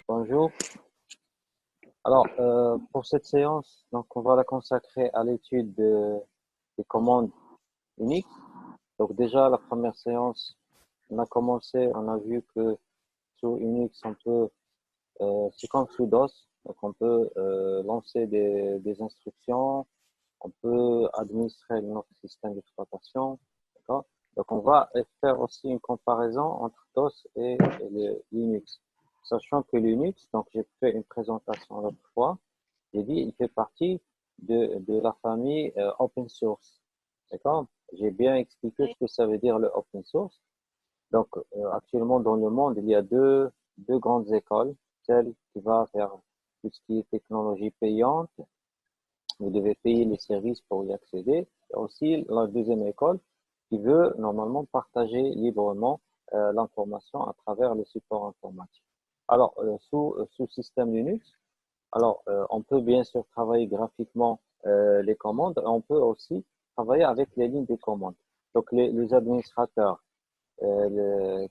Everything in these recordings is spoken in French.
Bonjour. Alors, pour cette séance, donc, on va la consacrer à l'étude des commandes Unix. Donc, déjà, la première séance, on a commencé, on a vu que sous Unix, on peut, c'est comme sous DOS, donc on peut lancer des instructions, on peut administrer notre système d'exploitation, d'accord? Donc, on va faire aussi une comparaison entre DOS et le Linux. Sachant que Linux, donc j'ai fait une présentation l'autre fois, j'ai dit il fait partie de la famille open source, d'accord? J'ai bien expliqué ce que ça veut dire le open source. Donc, actuellement dans le monde, il y a deux grandes écoles, celle qui va vers tout ce qui est technologie payante. Vous devez payer les services pour y accéder. Et aussi la deuxième école qui veut normalement partager librement l'information à travers le support informatique. Alors, sous système Linux, alors on peut bien sûr travailler graphiquement les commandes et on peut aussi travailler avec les lignes de commande. Donc, les administrateurs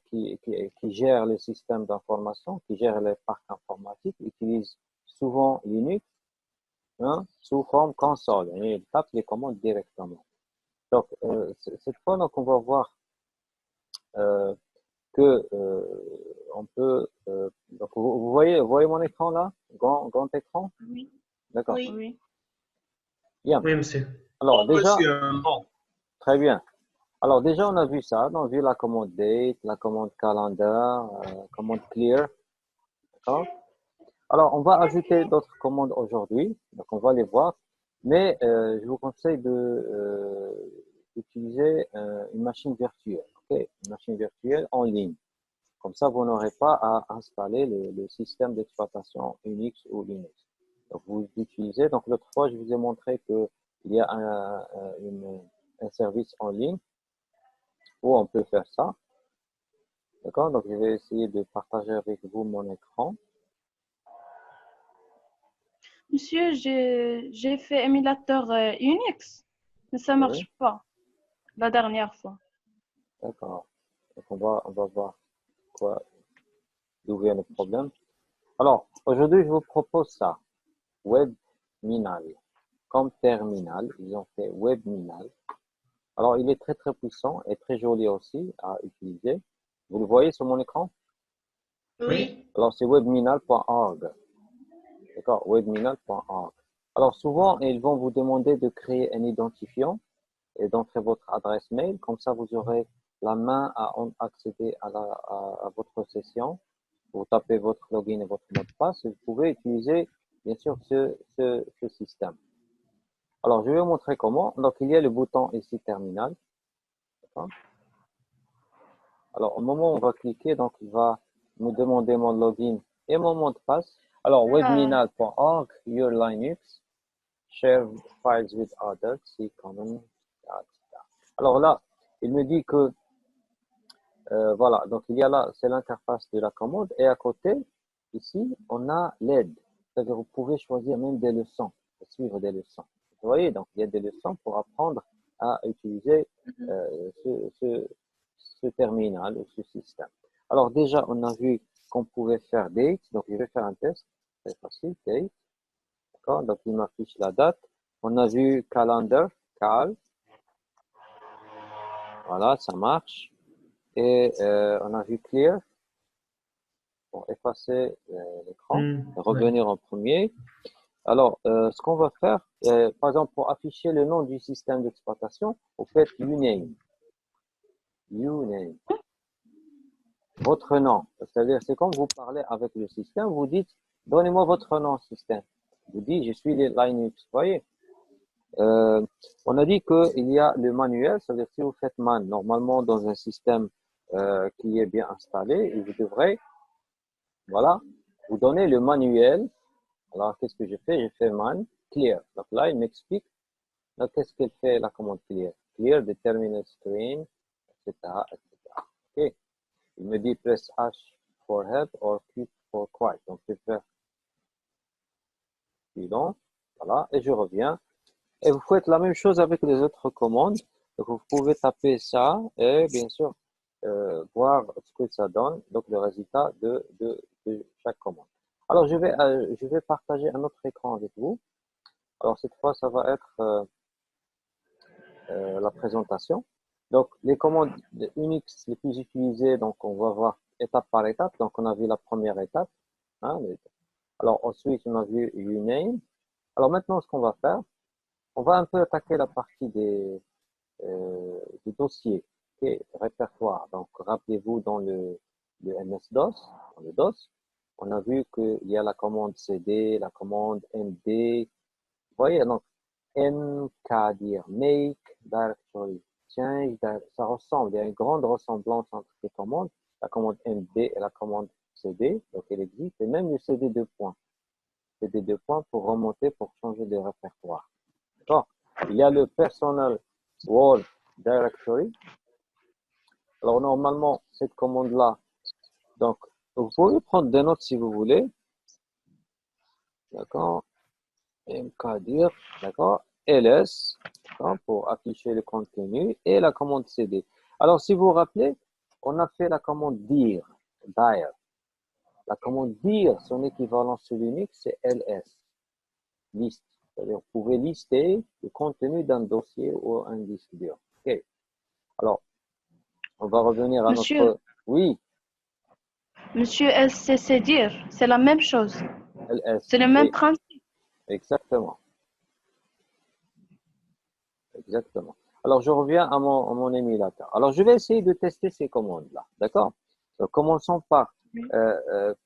qui gèrent les systèmes d'information, qui gèrent les parcs informatiques, utilisent souvent Linux, hein, sous forme console. Et ils tapent les commandes directement. Donc, cette fois, donc, on va voir euh, que on peut. Donc, vous voyez mon écran là, grand écran. Oui, D'accord. oui. Oui. Bien. Oui, monsieur. Alors Bon, déjà, monsieur, bon. très bien. Alors déjà, on a vu ça. On a vu la commande date, la commande calendar, commande clear. D'accord. Alors, on va ajouter d'autres commandes aujourd'hui. Donc, on va les voir. Mais je vous conseille d'utiliser une machine virtuelle. Ok, une machine virtuelle en ligne. Comme ça, vous n'aurez pas à installer le système d'exploitation Unix ou Linux. Donc, vous utilisez. Donc, l'autre fois, je vous ai montré qu'il y a un service en ligne où on peut faire ça. D'accord? Donc, je vais essayer de partager avec vous mon écran. Monsieur, j'ai fait émulateur Unix, mais ça Oui, marche pas la dernière fois. d'accord. Donc, on va voir d'où vient le problème. Alors, aujourd'hui, je vous propose ça. Webminal. Comme terminal, ils ont fait Webminal. Alors, il est très, très puissant et très joli aussi à utiliser. Vous le voyez sur mon écran? Oui. Alors, c'est webminal.org. D'accord, webminal.org. Alors, souvent, ils vont vous demander de créer un identifiant et d'entrer votre adresse mail. Comme ça, vous aurez la main à accéder à votre session. Vous tapez votre login et votre mot de passe et vous pouvez utiliser, bien sûr, ce système. Alors, je vais vous montrer comment. Donc, il y a le bouton ici, terminal. Alors, au moment où on va cliquer, donc, il va nous demander mon login et mon mot de passe. Alors, webminal.org, your Linux, share files with others, see common, etc. Alors là, il me dit que, voilà, donc il y a là, c'est l'interface de la commande et à côté, ici, on a l'aide. C'est-à-dire, vous pouvez choisir même des leçons, suivre des leçons. Vous voyez, donc il y a des leçons pour apprendre à utiliser ce terminal ou ce système. Alors déjà, on a vu qu'on pouvait faire date, donc je vais faire un test, c'est facile, date, d'accord, donc il m'affiche la date. On a vu calendar, cal, voilà, ça marche. Et on a vu clear, pour effacer l'écran, revenir en premier. Alors, ce qu'on va faire, par exemple, pour afficher le nom du système d'exploitation, vous faites uname. Uname. Votre nom. C'est-à-dire, c'est comme vous parlez avec le système, vous dites, donnez-moi votre nom, système. Vous dites, je suis Linux. Vous voyez? On a dit qu'il y a le manuel, c'est-à-dire si vous faites man, normalement dans un système qui est bien installé, vous devrez, voilà, vous donner le manuel. Alors, qu'est-ce que je fais? Je fais man, clear. Donc là, il m'explique, qu'est-ce qu'elle fait la commande clear? Clear the terminal screen, etc., etc. OK. Il me dit press H for help or Q for quiet. Donc, je vais faire suivant. Voilà. Et je reviens. Et vous faites la même chose avec les autres commandes. Donc, vous pouvez taper ça et bien sûr voir ce que ça donne, donc le résultat de chaque commande. Alors, je vais partager un autre écran avec vous. Alors, cette fois, ça va être la présentation. Donc, les commandes Unix les plus utilisées, donc on va voir étape par étape. Donc, on a vu la première étape. Hein, alors, ensuite, on a vu Uname. Alors, maintenant, ce qu'on va faire, on va un peu attaquer la partie des dossiers, okay, répertoire. Donc, rappelez-vous dans le MS-DOS, dans le DOS, on a vu qu'il y a la commande CD, la commande MD. Vous voyez, donc, mkdir, make directory, change, ça ressemble, il y a une grande ressemblance entre ces commandes, la commande MD et la commande CD, donc elle existe, et même le CD 2 points. CD 2 points pour remonter, pour changer de répertoire. D'accord? Il y a le personal world directory. Alors, normalement, cette commande-là, donc, vous pouvez prendre des notes si vous voulez. D'accord? mkdir, d'accord? ls, pour afficher le contenu, et la commande cd. Alors, si vous vous rappelez, on a fait la commande dir. La commande dir, son équivalent sur Linux, c'est ls, list. C'est-à-dire, vous pouvez lister le contenu d'un dossier ou un disque dur. OK. Alors, on va revenir à Monsieur, notre... Oui, monsieur SCC dire, c'est la même chose. ls. C'est le même Oui, principe. exactement. Exactement. Alors, je reviens à mon émulateur. Alors, je vais essayer de tester ces commandes-là. D'accord? Donc, commençons par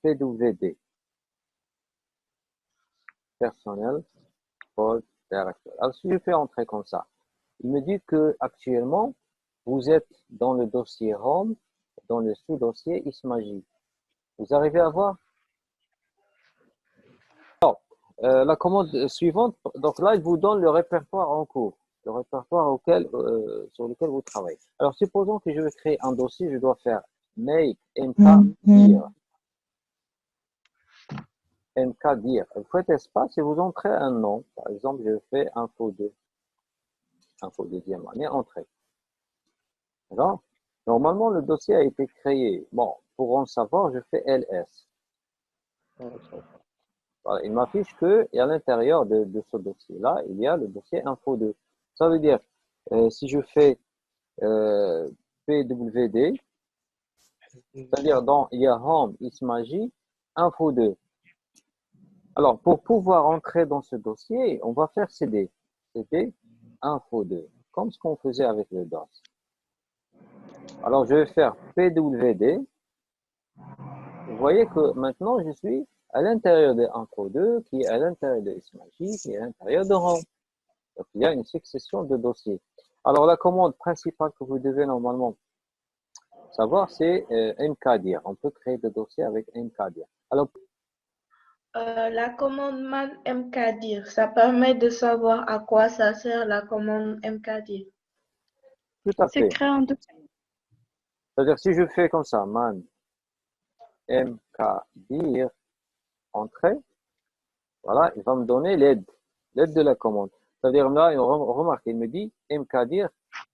pwd, personnel, post, directory. Alors, si je fais entrer comme ça, il me dit que actuellement, vous êtes dans le dossier home, dans le sous-dossier Ismagie. Vous arrivez à voir? Alors, la commande suivante, donc là, il vous donne le répertoire en cours, le répertoire sur lequel vous travaillez. Alors, supposons que je veux créer un dossier, je dois faire make mkdir. Mkdir. Vous faites espace et vous entrez un nom. Par exemple, je fais info2. Info deuxième année, entrée. D'accord? Normalement, le dossier a été créé. Bon, pour en savoir, je fais ls. Voilà, il m'affiche qu'à l'intérieur de ce dossier-là, il y a le dossier info2. Ça veut dire, si je fais pwd, c'est-à-dire il y a home, ismagie, info2. Alors, pour pouvoir entrer dans ce dossier, on va faire cd. cd info2, comme ce qu'on faisait avec le DOS. Alors, je vais faire pwd. Vous voyez que maintenant, je suis à l'intérieur de info2, qui est à l'intérieur de ismagie, qui est à l'intérieur de home. Donc, il y a une succession de dossiers. Alors, la commande principale que vous devez normalement savoir, c'est mkdir. On peut créer des dossiers avec mkdir. Alors, La commande man mkdir, ça permet de savoir à quoi ça sert la commande mkdir. tout à C'est fait. créé en deux. C'est-à-dire, si je fais comme ça, man mkdir, entrée, voilà, il va me donner l'aide de la commande. C'est-à-dire, là, remarque, il me dit mkdir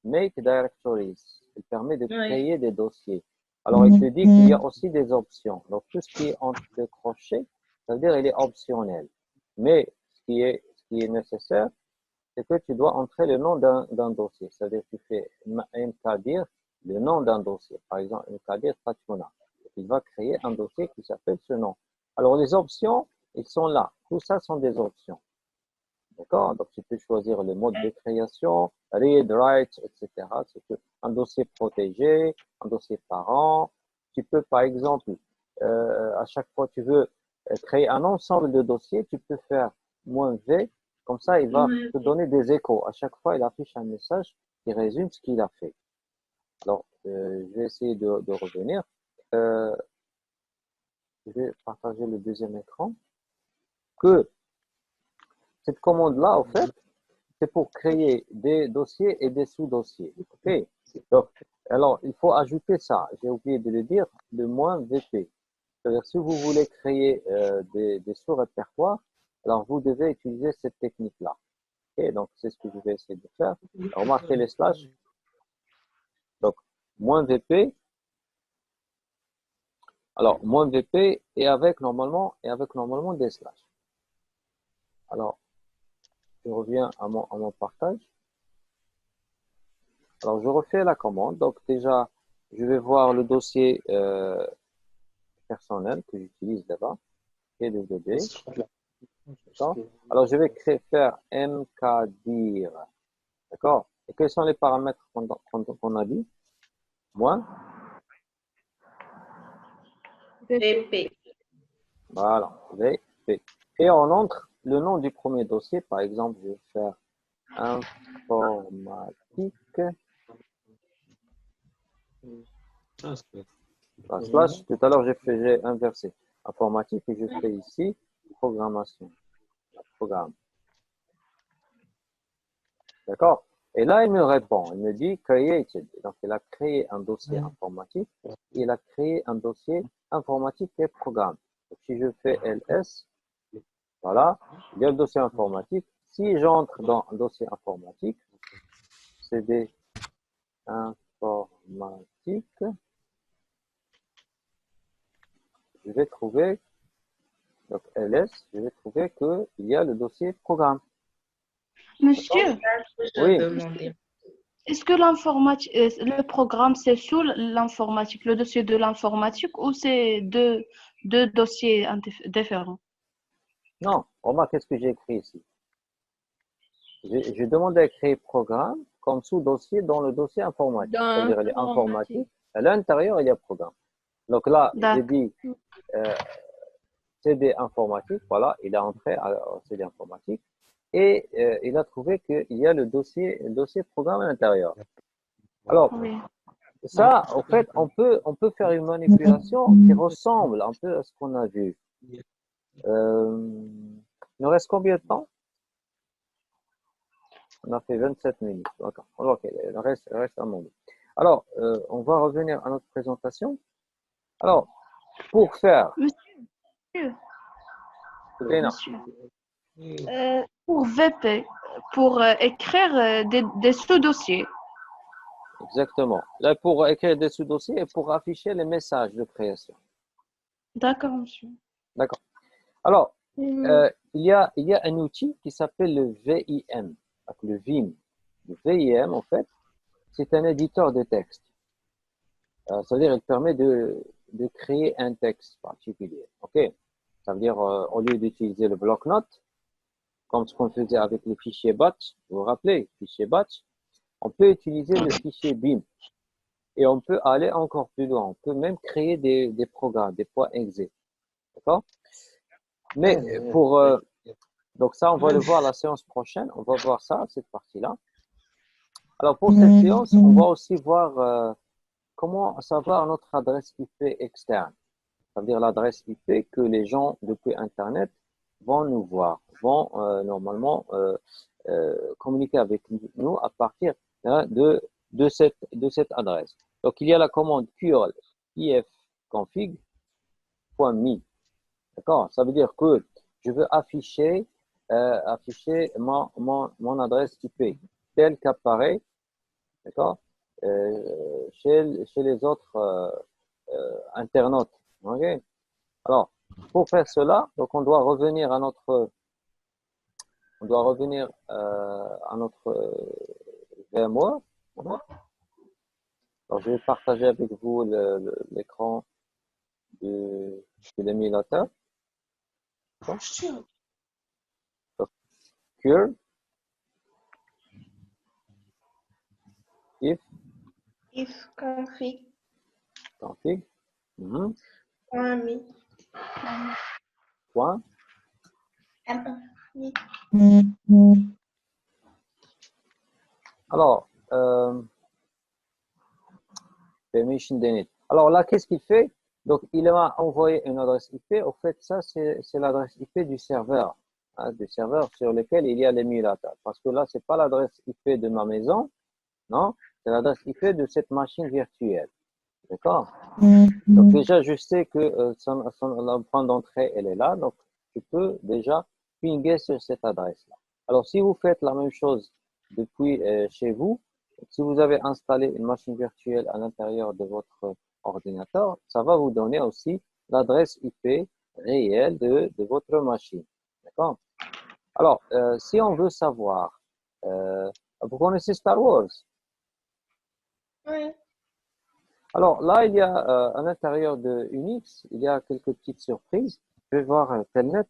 make directories. Il permet de créer des dossiers. Alors, il te dit qu'il y a aussi des options. Donc, tout ce qui est entre deux crochets, ça veut dire il est optionnel. Mais ce qui est nécessaire, c'est que tu dois entrer le nom d'un dossier. C'est-à-dire que tu fais mkdir, le nom d'un dossier. Par exemple, mkdir Fatuna. Il va créer un dossier qui s'appelle ce nom. Alors, les options, ils sont là. Tout ça sont des options. D'accord? Donc, tu peux choisir le mode de création, read, write, etc. C'est un dossier protégé, un dossier parent. Tu peux, par exemple, à chaque fois que tu veux créer un ensemble de dossiers, tu peux faire -v. Comme ça, il va te donner des échos. À chaque fois, il affiche un message qui résume ce qu'il a fait. Alors, je vais essayer de revenir. Je vais partager le deuxième écran. Que cette commande-là, en fait, c'est pour créer des dossiers et des sous-dossiers. OK? Donc, alors, il faut ajouter ça. J'ai oublié de le dire, le -vp. C'est-à-dire, si vous voulez créer des sous-répertoires, alors vous devez utiliser cette technique-là. Ok, donc c'est ce que je vais essayer de faire. Remarquez les slash. Donc, moins VP. Alors, moins VP et avec normalement des slash. Alors, je reviens à mon partage. Alors, je refais la commande. Donc, déjà, je vais voir le dossier personnel que j'utilise là-bas. Et le DB. D'accord? Alors, je vais faire mkdir. D'accord? Et quels sont les paramètres qu'on a dit? Moins? VP. Voilà. VP. Et on entre le nom du premier dossier. Par exemple, je vais faire informatique. Slash, tout à l'heure, j'ai inversé. Informatique et je fais ici programmation. Programme. D'accord? Et là, il me répond. Il me dit created. Donc, il a créé un dossier informatique. Il a créé un dossier informatique et programme. Donc, si je fais ls, voilà, il y a le dossier informatique. Si j'entre dans un dossier informatique, CD informatique, je vais trouver, donc ls, je vais trouver qu'il y a le dossier programme. Monsieur, Oui, est-ce que l'informatique, le programme, c'est sous l'informatique, le dossier de l'informatique, ou c'est deux dossiers différents? non, remarque, qu'est-ce que j'ai écrit ici? Je demande à créer programme comme sous-dossier dans le dossier informatique. C'est-à-dire, il est informatique. À l'intérieur, il y a programme. Donc là, j'ai dit CD informatique. Voilà, il est entré à CD informatique. Et il a trouvé qu'il y a le dossier programme à l'intérieur. Alors, Oui. ça, en fait, on peut faire une manipulation qui ressemble un peu à ce qu'on a vu. Il nous reste combien de temps? On a fait 27 minutes. D'accord. Ok, il reste un moment. Alors, on va revenir à notre présentation. Alors, pour faire... Monsieur, pour VP, pour écrire des sous-dossiers. Exactement. Là, pour écrire des sous-dossiers et pour afficher les messages de création. D'accord, monsieur. D'accord. Alors, il y a un outil qui s'appelle le VIM. Donc, le VIM. Le VIM, en fait, c'est un éditeur de texte. C'est-à-dire, il permet de créer un texte particulier. OK? Ça veut dire, au lieu d'utiliser le bloc-notes, comme ce qu'on faisait avec le fichier batch, vous vous rappelez, fichier batch, on peut utiliser le fichier BIM. Et on peut aller encore plus loin. On peut même créer des programmes, des points exe. D'accord? Mais pour... donc ça, on va le voir la séance prochaine. On va voir ça, cette partie-là. Alors, pour cette séance, on va aussi voir comment savoir notre adresse IP externe. C'est-à-dire l'adresse IP que les gens depuis Internet vont nous voir, vont normalement communiquer avec nous à partir de cette adresse. Donc, il y a la commande curl ifconfig.me. D'accord? Ça veut dire que je veux afficher mon adresse IP telle qu'apparaît, d'accord, chez les autres internautes. Ok? Alors, pour faire cela, donc on doit revenir à notre VMware. Alors, je vais partager avec vous l'écran de l'émulateur. Donc, curl if config. config .me. point. Alors, permission denied. Alors là, qu'est-ce qu'il fait? Donc, il m'a envoyé une adresse IP. Au fait, ça, c'est l'adresse IP du serveur, hein, du serveur sur lequel il y a l'émulateur. Parce que là, c'est pas l'adresse IP de ma maison, non, c'est l'adresse IP de cette machine virtuelle. D'accord? Donc, déjà, je sais que la point d'entrée, elle est là. Donc, tu peux déjà pinguer sur cette adresse-là. Alors, si vous faites la même chose depuis chez vous, si vous avez installé une machine virtuelle à l'intérieur de votre ordinateur, ça va vous donner aussi l'adresse IP réelle de votre machine. D'accord? Alors, si on veut savoir, vous connaissez Star Wars? Oui. Alors là, il y a à l'intérieur de Unix, il y a quelques petites surprises. Je vais voir Telnet.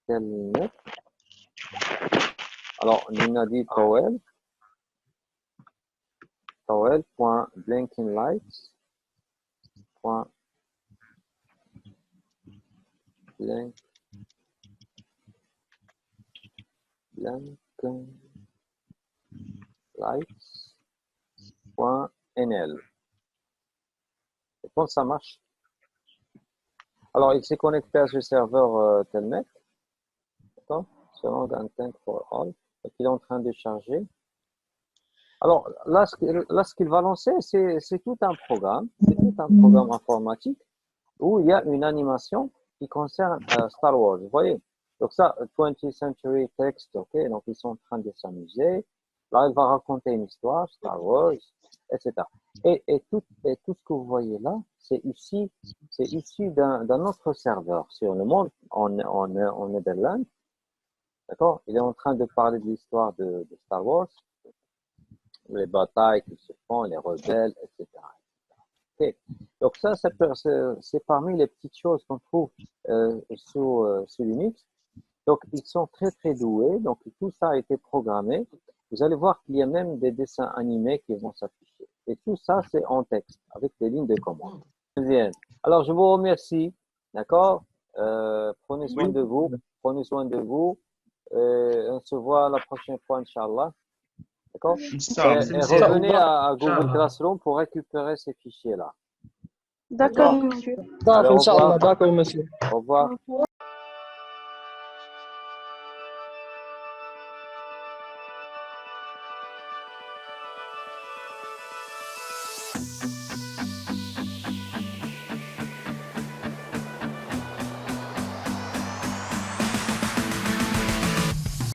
Telnet. Alors, Nina dit Towel. Towel.blinklights.nl. Je pense que ça marche. Alors, il s'est connecté à ce serveur Telnet. D'accord? Selon Intent for All. Donc, il est en train de charger. Alors, là, ce qu'il va lancer, c'est tout un programme. C'est tout un programme informatique où il y a une animation qui concerne Star Wars. Vous voyez? Donc ça, 20th Century Text, ok? Donc, ils sont en train de s'amuser. Là, il va raconter une histoire, Star Wars, etc. Et tout ce que vous voyez là, c'est issu d'un autre serveur sur le monde, en Netherlands. D'accord? Il est en train de parler de l'histoire de Star Wars, les batailles qui se font, les rebelles, etc. Okay. Donc ça, c'est parmi les petites choses qu'on trouve sur Linux. Donc, ils sont très, très doués. Donc, tout ça a été programmé. Vous allez voir qu'il y a même des dessins animés qui vont s'afficher. Et tout ça, c'est en texte, avec des lignes de commande. Bien. Alors, je vous remercie. D'accord? Prenez soin de vous. Prenez soin de vous. On se voit la prochaine fois, Inch'Allah. D'accord? Et revenez à Google Classroom pour récupérer ces fichiers-là. D'accord, monsieur. Allez, au Inch'Allah, revoir. d'accord, monsieur. Au revoir.